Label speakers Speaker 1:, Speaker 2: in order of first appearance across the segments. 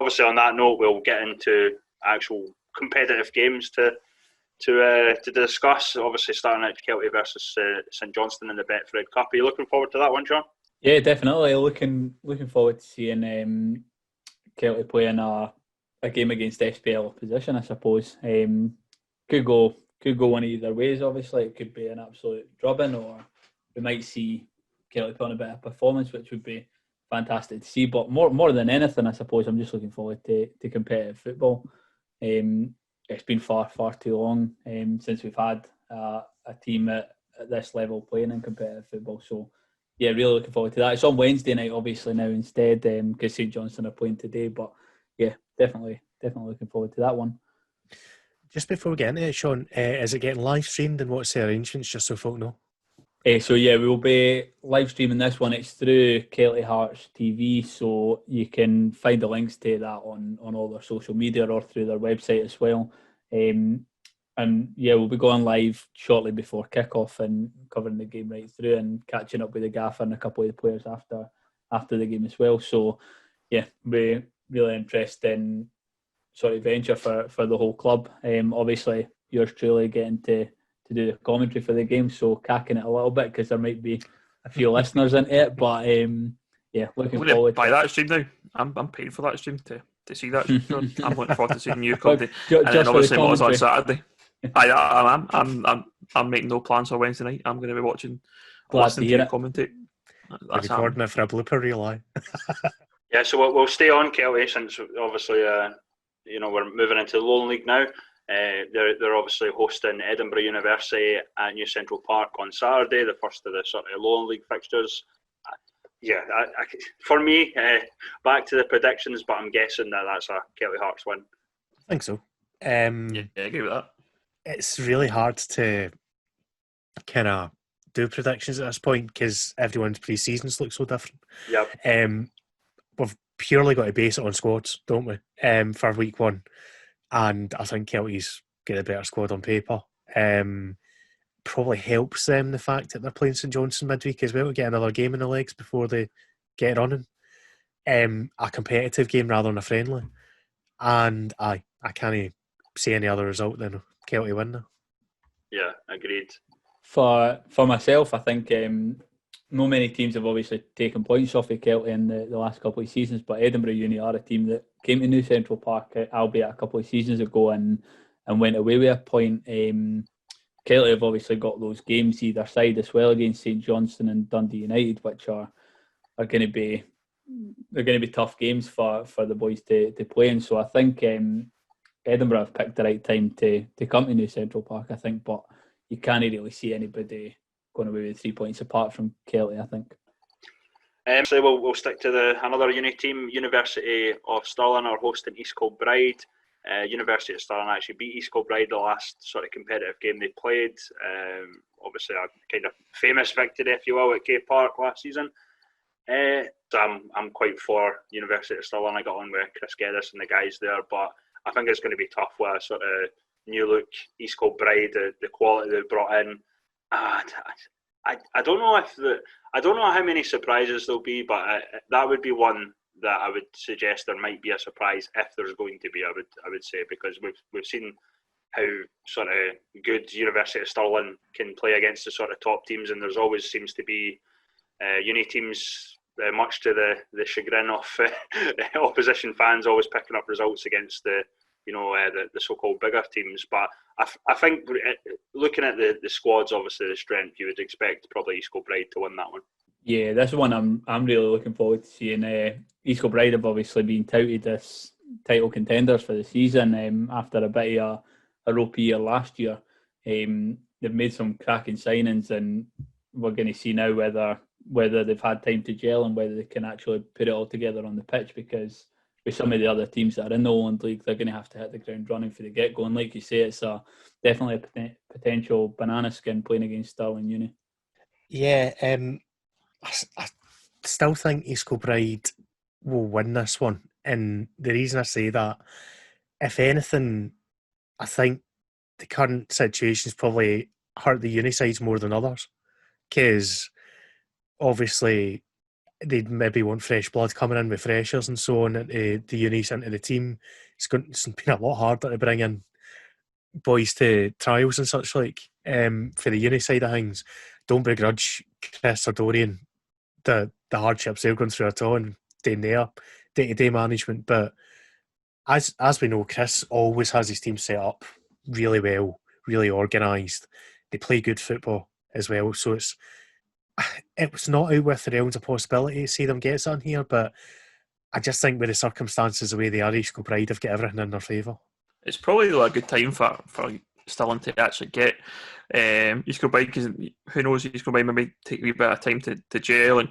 Speaker 1: obviously on that note, we'll get into actual competitive games to discuss. Obviously, starting at Kelty versus St Johnstone in the Betfred Cup. Are you looking forward to that one, John?
Speaker 2: Yeah, definitely. Looking forward to seeing Kelty playing a game against SPL opposition, I suppose. Could go one of either ways. Obviously, it could be an absolute drubbing, or we might see Kelty put on a bit of performance, which would be fantastic to see. But more than anything, I suppose I'm just looking forward to competitive football. It's been far too long since we've had a team at this level playing in competitive football. So yeah, really looking forward to that. It's on Wednesday night, obviously now instead, because St Johnstone are playing today. But yeah, definitely looking forward to that one.
Speaker 3: Just before we get into it, Sean, is it getting live streamed, and what's the arrangements, just so folk know?
Speaker 2: So yeah, we will be live streaming this one. It's through Kelty Hearts TV, so you can find the links to that on all their social media or through their website as well. And yeah, we'll be going live shortly before kickoff and covering the game right through and catching up with the gaffer and a couple of the players after the game as well. So yeah, we're really interesting sort of venture for the whole club. Obviously, yours truly getting to do the commentary for the game, so cacking it a little bit because there might be a few listeners into it. But yeah, looking forward.
Speaker 4: Buy that stream now. I'm paying for that stream to see that. John. I'm looking forward to seeing you comedy. And then obviously what was on Saturday. I'm making no plans for Wednesday night. I'm going to be watching, listening to you commentate.
Speaker 3: That's recording it for a blooper reel.
Speaker 1: Yeah, so we'll stay on Kelty since obviously we're moving into the Lowland League now. They're obviously hosting Edinburgh University at New Central Park on Saturday, the first of the sort of Lowland League fixtures. Yeah, for me, back to the predictions, but I'm guessing that's a Kelty Hearts win.
Speaker 3: I think so.
Speaker 4: Yeah, I agree with that.
Speaker 3: It's really hard to kind of do predictions at this point because everyone's pre-seasons look so different.
Speaker 1: Yep.
Speaker 3: We've purely got to base it on squads, don't we? For week one. And I think Kelty's get a better squad on paper. Probably helps them the fact that they're playing St Johnstone midweek as well to get another game in the legs before they get running. A competitive game rather than a friendly. And I can't see any other result than Kelty win now.
Speaker 1: Yeah, agreed.
Speaker 2: For myself, I think not many teams have obviously taken points off of Kelty in the last couple of seasons, but Edinburgh Uni are a team that came to New Central Park, albeit a couple of seasons ago, and went away with a point. Kelty have obviously got those games either side as well against St Johnstone and Dundee United, which are going to be tough games for the boys to play in. So I think Edinburgh have picked the right time to come to New Central Park, I think, but you can't really see anybody going away with 3 points apart from Kelty, I think.
Speaker 1: So we'll stick to another uni team. University of Stirling are hosting East Kilbride. University of Stirling actually beat East Kilbride the last sort of competitive game they played. Obviously a kind of famous victory, if you will, at K Park last season. So I'm quite for University of Stirling. I got on with Chris Geddes and the guys there, but I think it's going to be tough with a sort of new look East Kilbride, the quality they brought in. I don't know how many surprises there'll be, but that would be one that I would suggest there might be a surprise if there's going to be. I would say, because we've seen how sort of good University of Stirling can play against the sort of top teams, and there's always seems to be uni teams, much to the chagrin of opposition fans, always picking up results against the so-called bigger teams. But I think looking at the squads, obviously the strength, you would expect probably East Kilbride to win that one.
Speaker 2: Yeah, this one I'm really looking forward to seeing. East Kilbride have obviously been touted as title contenders for the season after a bit of a ropey year last year. They've made some cracking signings, and we're going to see now whether they've had time to gel and whether they can actually put it all together on the pitch, because with some of the other teams that are in the Lowland League, they're going to have to hit the ground running for the get-go. And like you say, it's definitely a potential banana skin playing against Stirling Uni.
Speaker 3: Yeah, I still think East Kilbride will win this one. And the reason I say that, if anything, I think the current situation's probably hurt the uni sides more than others. Because obviously they'd maybe want fresh blood coming in with freshers and so on into the unis into the team. It's been a lot harder to bring in boys to trials and such like for the uni side of things. Don't begrudge Chris or Dorian the hardships they're going through at all and doing their day-to-day management, but as we know, Chris always has his team set up really well, really organised. They play good football as well, so it was not out with the realms of possibility to see them get something here, but I just think with the circumstances the way they are, East Kilbride have got everything in their favour.
Speaker 4: It's probably a good time for Stirling to actually get East Kilbride, because who knows, East Kilbride maybe take a wee bit of time to gel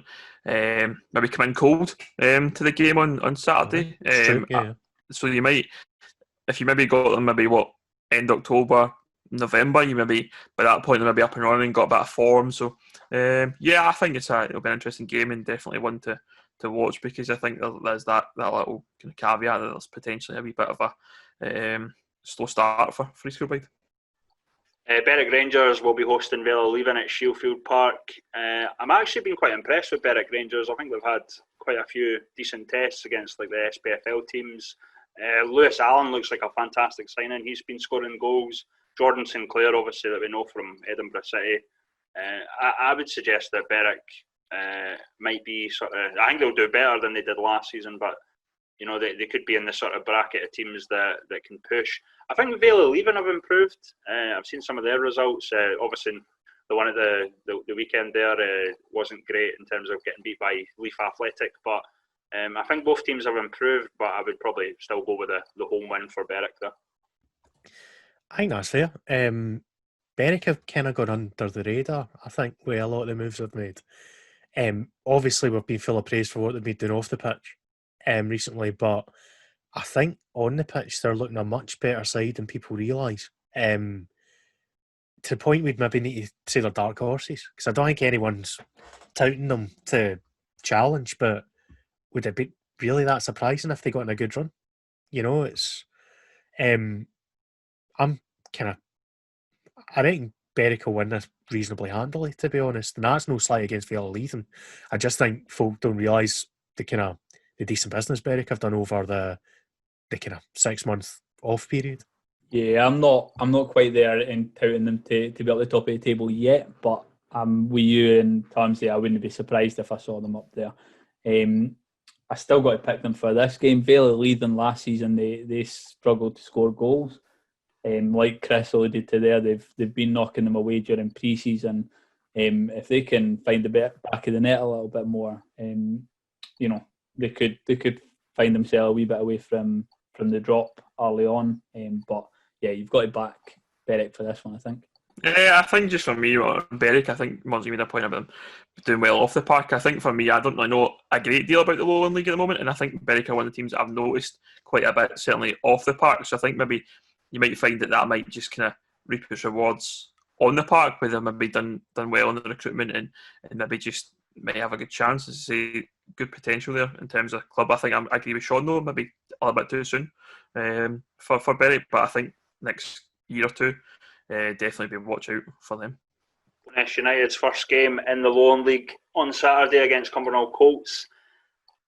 Speaker 4: and maybe come in cold to the game on Saturday.
Speaker 3: True, yeah.
Speaker 4: So you might, if you maybe got them maybe end October, November, you maybe by that point they maybe up and running, got a bit of form. So I think it'll be an interesting game and definitely one to watch, because I think there's that little kind of caveat that there's potentially a wee bit of a slow start for East Kilbride.
Speaker 1: Berwick Rangers will be hosting Vale Leaving at Shielfield Park. I'm actually been quite impressed with Berwick Rangers. I think they've had quite a few decent tests against like the SPFL teams. Lewis Allen looks like a fantastic signing. He's been scoring goals. Jordan Sinclair, obviously, that we know from Edinburgh City. I would suggest that Berwick might be I think they'll do better than they did last season, but you know, they could be in the sort of bracket of teams that can push. I think Vale Leaving have improved. I've seen some of their results. Obviously, the one at the weekend there wasn't great in terms of getting beat by Leaf Athletic, but I think both teams have improved, but I would probably still go with the home win for Berwick there.
Speaker 3: I think that's fair. Berwick have kind of gone under the radar, I think, with a lot of the moves they've made. Obviously, we've been full of praise for what they've been doing off the pitch recently, but I think on the pitch they're looking a much better side than people realise. To the point we'd maybe need to say they're dark horses, because I don't think anyone's touting them to challenge, but would it be really that surprising if they got in a good run? You know, it's I reckon Berwick will win this reasonably handily, to be honest. And that's no slight against Vale Leaving. I just think folk don't realise the decent business Berwick have done over the kind of 6 month off period.
Speaker 2: Yeah, I'm not quite there in touting them to be at the top of the table yet, but with you and Tomsey, I wouldn't be surprised if I saw them up there. I still got to pick them for this game. Vale Leaving last season, they struggled to score goals. Like Chris alluded to there, they've been knocking them away during pre-season. If they can find the back of the net a little bit more, you know, they could find themselves a wee bit away from the drop early on. But yeah, you've got to back Berwick for this one, I think.
Speaker 4: Yeah, I think just for me, Berwick, I think Muzzy made a point about them doing well off the park. I think for me, I don't really know a great deal about the Lowland League at the moment, and I think Berwick are one of the teams that I've noticed quite a bit, certainly off the park. So I think maybe you might find that might just kind of reap its rewards on the park, where they've maybe done well in the recruitment and maybe just may have a good chance to see good potential there in terms of club. I think I agree with Sean though, maybe a little bit too soon for Berwick, but I think next year or two, definitely be watch out for them.
Speaker 1: Boness United's first game in the Lowland League on Saturday against Cumbernauld Colts.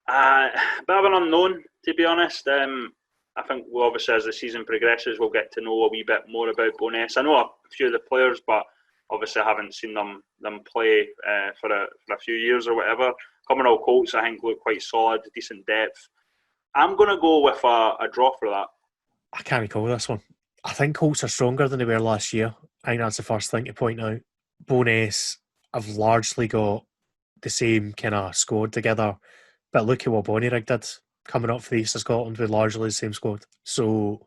Speaker 1: Bit of an unknown, to be honest. I think obviously as the season progresses, we'll get to know a wee bit more about Boness. I know a few of the players, but obviously I haven't seen them play for a few years or whatever. Cumbernauld Colts, I think, look quite solid, decent depth. I'm going to go with a draw for that.
Speaker 3: I can't recall this one. I think Colts are stronger than they were last year. I think that's the first thing to point out. Boness have largely got the same kind of squad together, but look at what Bonnyrigg did coming up for the East of Scotland with largely the same squad. So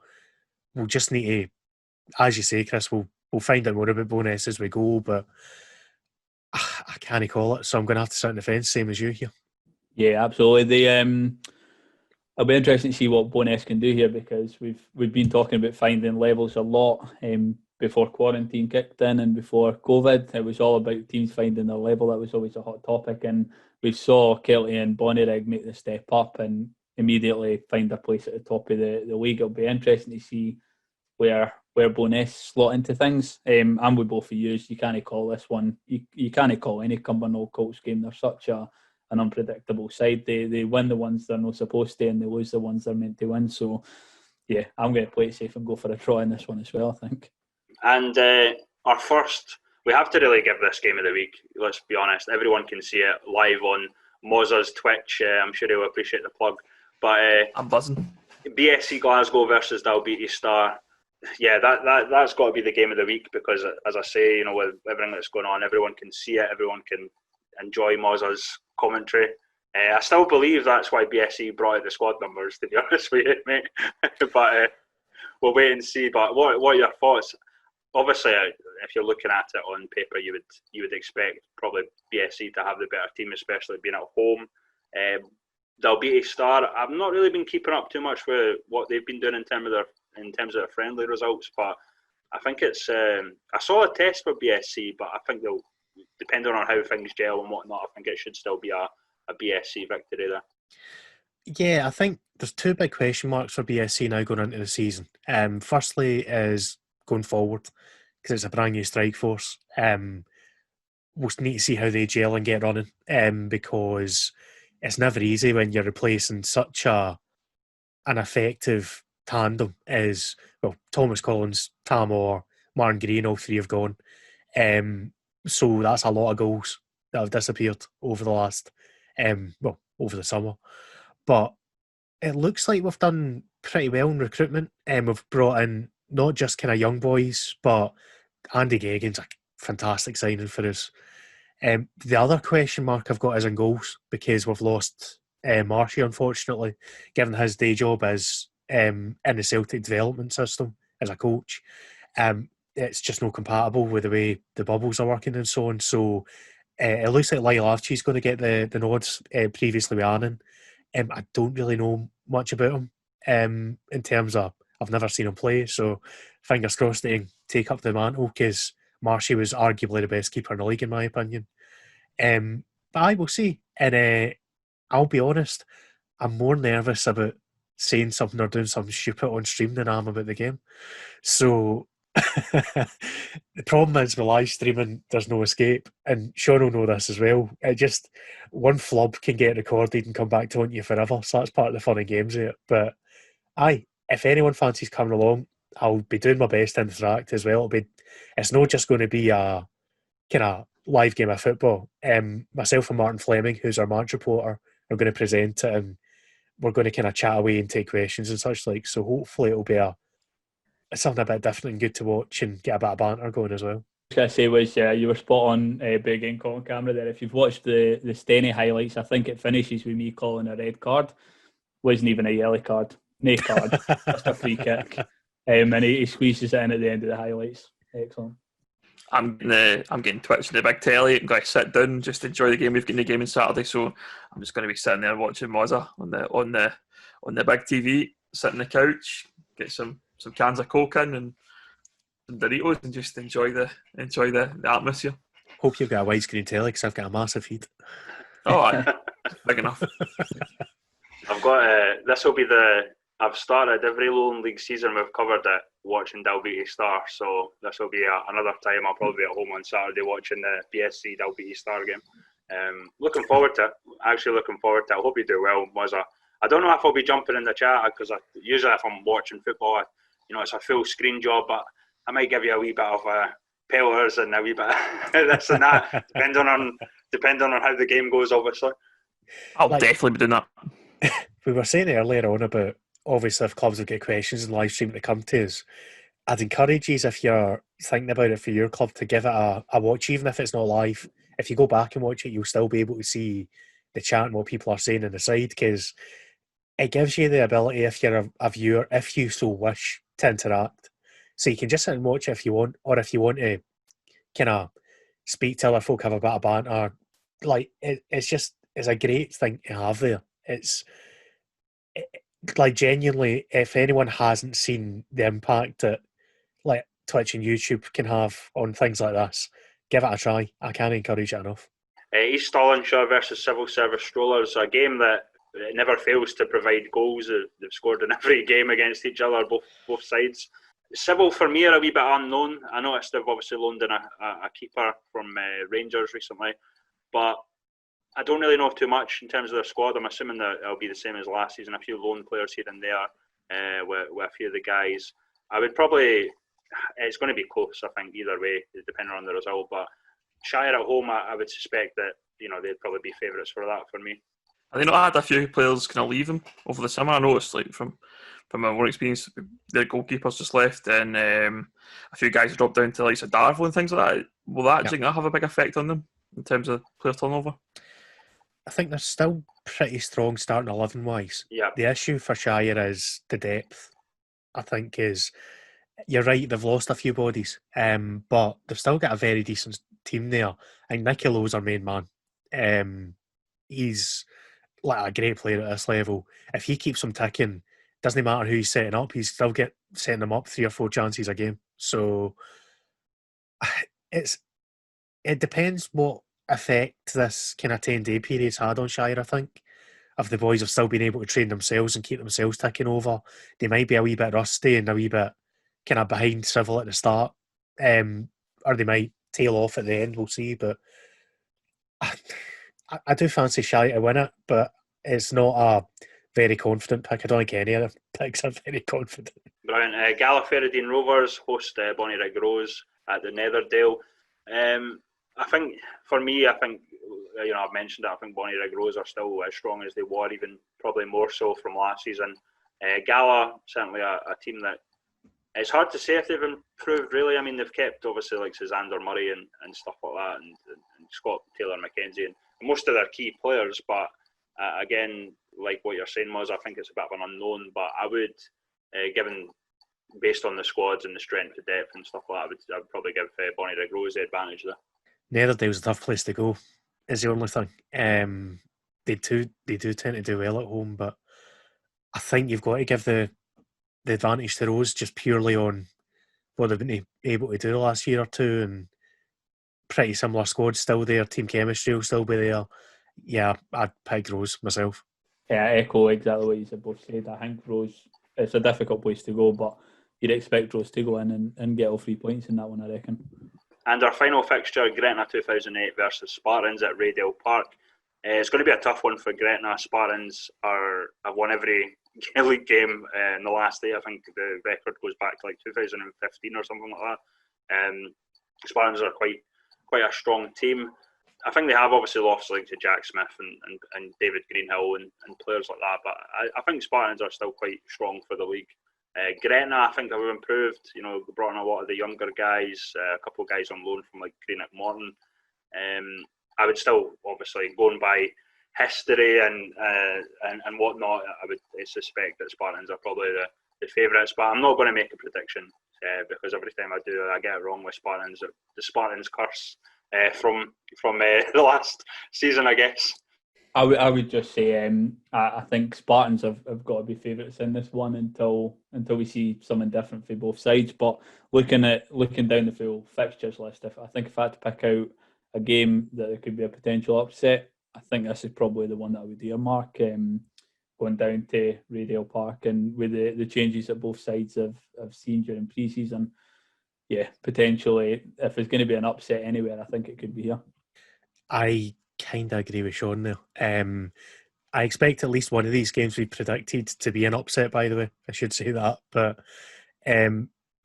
Speaker 3: we'll just need to, as you say, Chris, we'll find out more about Boness as we go, but I can't call it, so I'm going to have to sit on the fence, same as you here.
Speaker 2: Yeah, absolutely. It'll be interesting to see what Boness can do here, because we've been talking about finding levels a lot before quarantine kicked in and before COVID. It was all about teams finding their level. That was always a hot topic, and we saw Kelty and Bonnyrigg make the step up and immediately find their place at the top of the league. It'll be interesting to see where Boness slot into things. I'm with both of you. You can't call this one. You can't call any Cumbernauld Colts game. They're such a an unpredictable side. They win the ones they're not supposed to, and they lose the ones they're meant to win. So, yeah, I'm going to play it safe and go for a draw in this one as well, I think.
Speaker 1: And our first, we have to really give this game of the week. Let's be honest, everyone can see it live on Mozza's Twitch. I'm sure he'll appreciate the plug. But
Speaker 4: I'm buzzing.
Speaker 1: BSC Glasgow versus Dalbeattie Star. Yeah, that's got to be the game of the week because, as I say, you know, with everything that's going on, everyone can see it. Everyone can enjoy Mozza's commentary. I still believe that's why BSC brought out the squad numbers, to be honest with you, mate. But we'll wait and see. But what are your thoughts? Obviously, if you're looking at it on paper, you would expect probably BSC to have the better team, especially being at home. Dalbeattie Star, I've not really been keeping up too much with what they've been doing in terms of their friendly results, but I think it's a solid test for BSC. But I think they'll, depending on how things gel and whatnot, I think it should still be a BSC victory there.
Speaker 3: Yeah, I think there's two big question marks for BSC now going into the season. Firstly is going forward, because it's a brand new strike force. We'll need to see how they gel and get running, because it's never easy when you're replacing such an effective tandem as, well, Thomas Collins, Tam Orr, Martin Green, all three have gone. So that's a lot of goals that have disappeared over the last, over the summer. But it looks like we've done pretty well in recruitment. We've brought in not just kind of young boys, but Andy Geoghegan's a fantastic signing for us. The other question mark I've got is in goals, because we've lost Marshy, unfortunately, given his day job as in the Celtic development system as a coach. It's just not compatible with the way the bubbles are working and so on. So it looks like Lyle Avchi's going to get the nods, previously with Annan. I don't really know much about him in terms of, I've never seen him play, so fingers crossed that he can take up the mantle, because Marshy was arguably the best keeper in the league in my opinion. But I will see, and I'll be honest, I'm more nervous about saying something or doing something stupid on stream than I am about the game. So the problem is with live streaming, there's no escape, and Sean will know this as well. It just, one flub can get recorded and come back to haunt you forever, so that's part of the fun of games of it. But if anyone fancies coming along, I'll be doing my best to interact as well. It's not just going to be a kind of live game of football. Myself and Martin Fleming, who's our match reporter, are going to present it, and we're going to kind of chat away and take questions and such like. So hopefully it'll be something a bit different and good to watch and get a bit of banter going as well.
Speaker 2: I was going to say was, you were spot on, big game on camera there. If you've watched the Stenny highlights, I think it finishes with me calling a red card. Wasn't even a yellow card. No card. Just a free kick. And he squeezes it in at the end of the highlights. Excellent.
Speaker 4: I'm getting Twitch in the big telly. I'm going to sit down, just enjoy the game. We've got the game on Saturday, so I'm just going to be sitting there watching Mozza on the big TV, sit on the couch, get some cans of Coke in and some Doritos, and just enjoy the atmosphere.
Speaker 3: Hope you've got a widescreen telly, because I've got a massive feed.
Speaker 4: Oh, big enough.
Speaker 1: I've got this will be I've started every Lowland League season. We've covered it watching Dalbeattie Star, so this will be another time. I'll probably be at home on Saturday watching the BSC Dalbeattie Star game. Looking forward to it. Actually looking forward to it. I hope you do well, Mozza. I don't know if I'll be jumping in the chat, because usually if I'm watching football, it's a full screen job, but I might give you a wee bit of pelters and a wee bit of this and that, depending on how the game goes, obviously.
Speaker 4: I'll definitely be doing that.
Speaker 3: We were saying earlier on about, obviously, if clubs have got questions and live stream to come to us, I'd encourage you, if you're thinking about it for your club, to give it a watch, even if it's not live. If you go back and watch it, you'll still be able to see the chat and what people are saying on the side, because it gives you the ability, if you're a viewer, if you so wish, to interact. So you can just sit and watch it if you want, or if you want to kind of speak to other folk, have a bit of banter. It's a great thing to have there. It's genuinely, if anyone hasn't seen the impact that Twitch and YouTube can have on things like this, give it a try. I can't encourage it enough.
Speaker 1: East Stirlingshire versus Civil Service Strollers, a game that never fails to provide goals. They've scored in every game against each other, both sides. Civil, for me, are a wee bit unknown. I noticed they've obviously loaned in a keeper from Rangers recently, but I don't really know too much in terms of their squad. I'm assuming that it'll be the same as last season. A few loan players here and there with a few of the guys. I would probably. It's going to be close, I think, either way, depending on the result. But Shire at home, I would suspect that they'd probably be favourites for that for me.
Speaker 4: Have they not had a few players kind of leave them over the summer? I noticed, like from my own experience, their goalkeepers just left, and a few guys dropped down to like Darvel and things like that. Will that do you think that'll have a big effect on them in terms of player turnover?
Speaker 3: I think they're still pretty strong starting 11 wise.
Speaker 1: Yeah.
Speaker 3: The issue for Shire is the depth. I think is you're right. They've lost a few bodies, but they've still got a very decent team there. I think Nicky Lowe's our main man. He's like a great player at this level. If he keeps them ticking, doesn't matter who he's setting up, he's still setting them up 3 or 4 chances a game. So it depends what effect this kind of 10-day period's had on Shire, I think. If the boys have still been able to train themselves and keep themselves ticking over, they might be a wee bit rusty and a wee bit kind of behind Civil at the start. Or they might tail off at the end, we'll see. But I do fancy Shire to win it, but it's not a very confident pick. I don't think any of the picks are very confident.
Speaker 1: Brilliant. Gallagher Rovers host Bonnyrigg Rose at the Netherdale. I think, for me, I've mentioned it, I think Bonnyrigg Rose are still as strong as they were, even probably more so from last season. Gala, certainly a team that it's hard to say if they've improved, really. I mean, they've kept, obviously, like Xander Murray and stuff like that, and Scott Taylor McKenzie, and most of their key players, but again, like what you're saying, I think it's a bit of an unknown, but I would, given based on the squads and the strength of depth and stuff like that, I would probably give Bonnyrigg Rose the advantage there.
Speaker 3: Netherdale's a tough place to go, is the only thing. They do tend to do well at home, but I think you've got to give the advantage to Rose just purely on what they've been able to do the last year or two, and pretty similar squads still there, team chemistry will still be there. Yeah, I'd pick Rose myself.
Speaker 2: Yeah, I echo exactly what you both said. I think Rose, it's a difficult place to go, but you'd expect Rose to go in and get all 3 points in that one, I reckon. And
Speaker 1: our final fixture, Gretna 2008 versus Spartans at Raydale Park. It's going to be a tough one for Gretna. Spartans have won every league game in the last day. I think the record goes back to like 2015 or something like that. Spartans are quite a strong team. I think they have obviously lost like to Jack Smith and David Greenhill and players like that, but I think Spartans are still quite strong for the league. Gretna, I think, have improved. Brought in a lot of the younger guys, a couple of guys on loan from like Greenock Morton. I would still, obviously, going by history and whatnot, I would suspect that Spartans are probably the favourites, but I'm not going to make a prediction because every time I do, I get it wrong with Spartans. The Spartans curse from the last season, I guess.
Speaker 2: I would just say I think Spartans have got to be favourites in this one until we see something different for both sides. But looking down the full fixtures list, if I had to pick out a game that there could be a potential upset, I think this is probably the one that I would earmark. Going down to Raydale Park and with the changes that both sides have seen during pre-season, yeah, potentially if there's going to be an upset anywhere, I think it could be here. I
Speaker 3: kind of agree with Sean there. I expect at least one of these games we predicted to be an upset, by the way. I should say that. But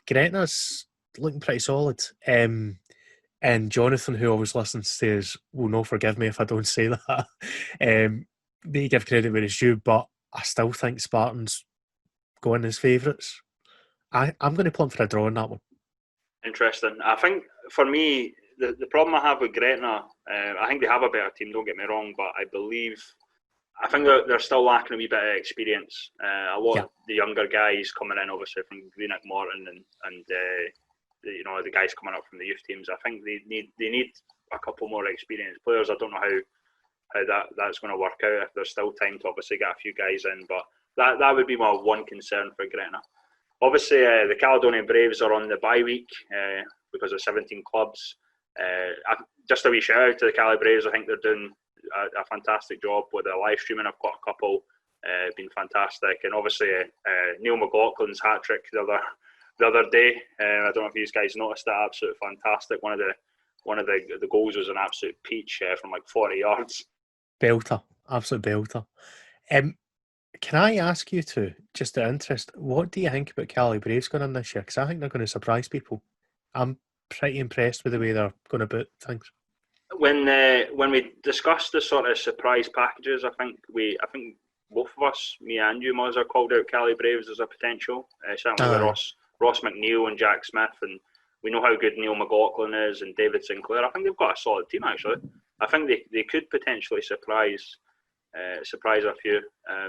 Speaker 3: Gretna's looking pretty solid. And Jonathan, who always listens to us, will not forgive me if I don't say that. They give credit where it's due, but I still think Spartans go in as favourites. I'm going to plump for a draw on that one.
Speaker 1: Interesting. I think, for me, the problem I have with Gretna, I think they have a better team, don't get me wrong, but I think they're still lacking a wee bit of experience. A lot of the younger guys coming in, obviously, from Greenock Morton and the guys coming up from the youth teams, I think they need a couple more experienced players. I don't know how that's going to work out, if there's still time to obviously get a few guys in, but that would be my one concern for Gretna. Obviously, the Caledonian Braves are on the bye week because of 17 clubs. Just a wee shout out to the Cali Braves. I think they're doing a fantastic job with the live streaming. I've got a couple, been fantastic, and obviously Neil McLaughlin's hat trick the other day. I don't know if you guys noticed that. Absolutely fantastic. One of the goals was an absolute peach from like 40 yards.
Speaker 3: Belter, absolute belter. Can I ask you two, just out of interest, what do you think about Cali Braves going in this year? Because I think they're going to surprise people. I'm pretty impressed with the way they're going about things.
Speaker 1: When we discussed the sort of surprise packages, I think both of us, me and you, Muzzer, called out Cali Braves as a potential. Certainly with Ross McNeil and Jack Smith, and we know how good Neil McLaughlin is and David Sinclair. I think they've got a solid team actually. I think they could potentially surprise a few.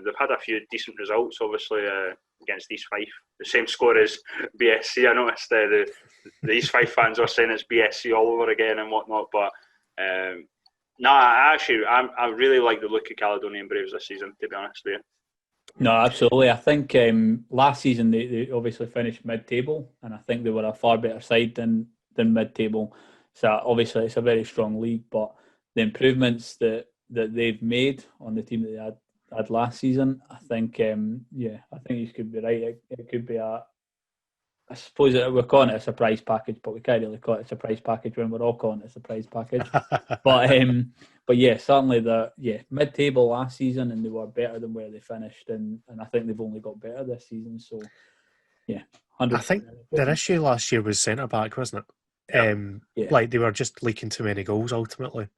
Speaker 1: They've had a few decent results, obviously, against East Fife. The same score as BSC. I noticed the East Fife fans are saying it's BSC all over again and whatnot. But I really like the look of Caledonian Braves this season, to be honest with you.
Speaker 2: No, absolutely. I think last season they obviously finished mid-table, and I think they were a far better side than mid-table. So obviously it's a very strong league, but the improvements that they've made on the team that they had last season, I think, I think you could be right. It could be I suppose we're calling it a surprise package, but we can't really call it a surprise package when we're all calling it a surprise package. But yeah, certainly mid-table last season, and they were better than where they finished, and I think they've only got better this season. So yeah, 100%.
Speaker 3: I think their issue last year was centre back, wasn't it?
Speaker 1: Yeah.
Speaker 3: Like they were just leaking too many goals. Ultimately,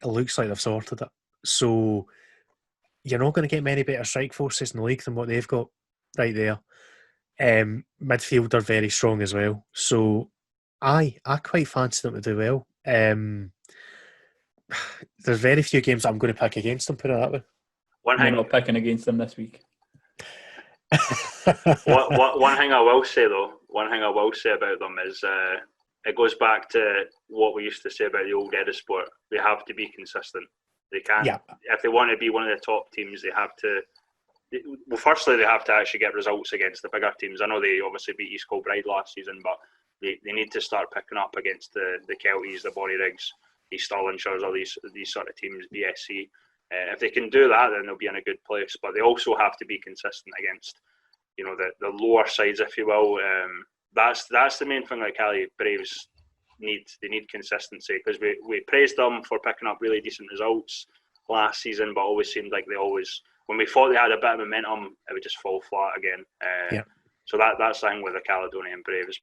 Speaker 3: it looks like they've sorted it. So you're not going to get many better strike forces in the league than what they've got right there. Midfield are very strong as well. So I quite fancy them to do well. There's very few games that I'm going to pick against them, put it that way.
Speaker 2: We're not picking against them this week.
Speaker 1: One thing I will say about them is it goes back to what we used to say about the old Edisport. They have to be consistent. They can't. Yeah. If they want to be one of the top teams, they have to. Well, firstly, they have to actually get results against the bigger teams. I know they obviously beat East Kilbride last season, but they need to start picking up against the Kelties, the Borryriggs, the Stirlingshires, all these sort of teams, BSC. If they can do that, then they'll be in a good place. But they also have to be consistent against, the lower sides, if you will. That's the main thing that Cali Braves need. They need consistency, because we praised them for picking up really decent results last season, but always seemed like when we thought they had a bit of momentum, it would just fall flat again. So that's the thing with the Caledonian Braves.